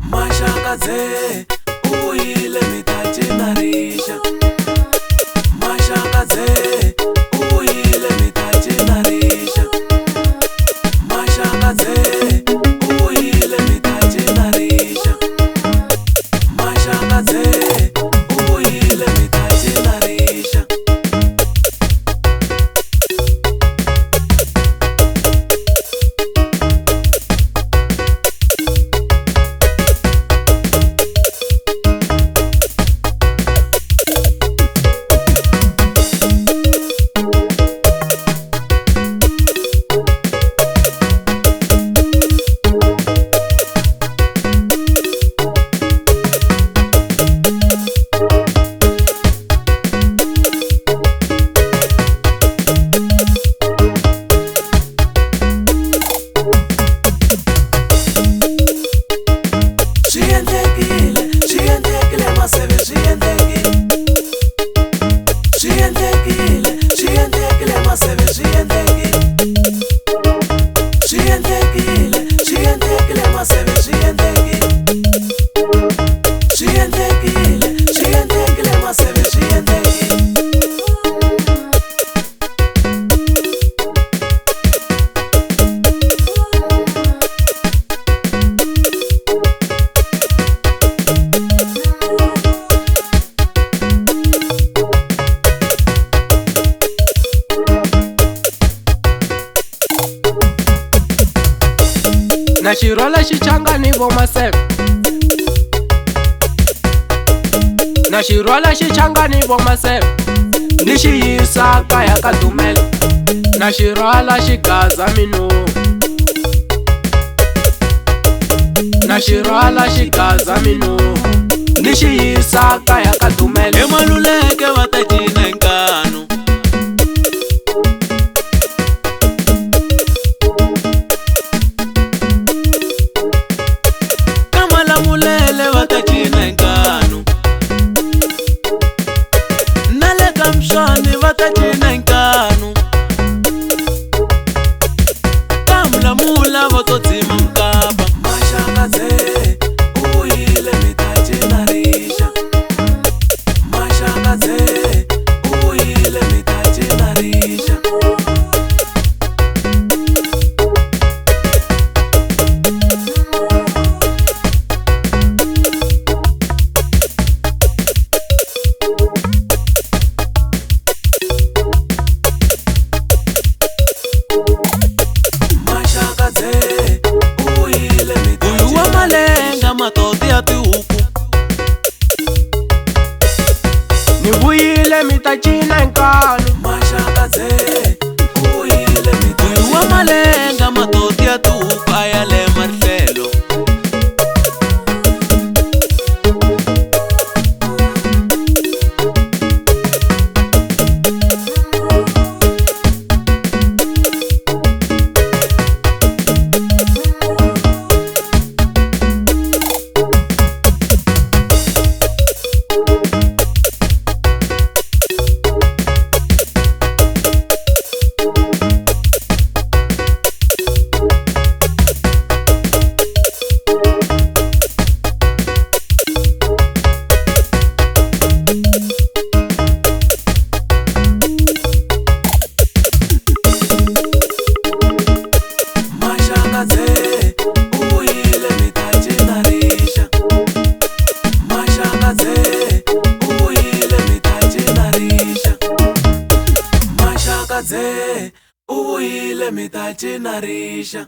Mashakadze uyile mitachinarisha. Mashakadze uyile mitachinarisha. Mashakadze uyile mitachinarisha. Mashakadze uyile mitachinarisha. Na xirhwala xi changa ni vo maseve. Na xirhwala xi changa ni vo maseve, ni xi yisa kaya ka Dumela. Na xirhwala xi gaza minongu. Na xirhwala xi gaza minongu, ni xi yisa kaya ka Dumela. Emaluleke va ta cina nkanu. Kamalamulele va ta cina nkanu. Nale ka Mshwani va ta cina nkanu. Kamulamula va to dzima mkapa. Mashakadze uyile mitachinarisha. Mashakadze uyile mitachinarisha. Mashakadze uyile Uyu wa malenga matoti ya tihuku. Ni vuyile mi ta cina nkanu. Mashakadze uyile Uyu wa malenga matoti ya tihuku aya le marhlelo. Mashakadze uyile mitachinarisha. Mashakadze uyile mitachinarisha. Mashakadze uyile mitachinarisha.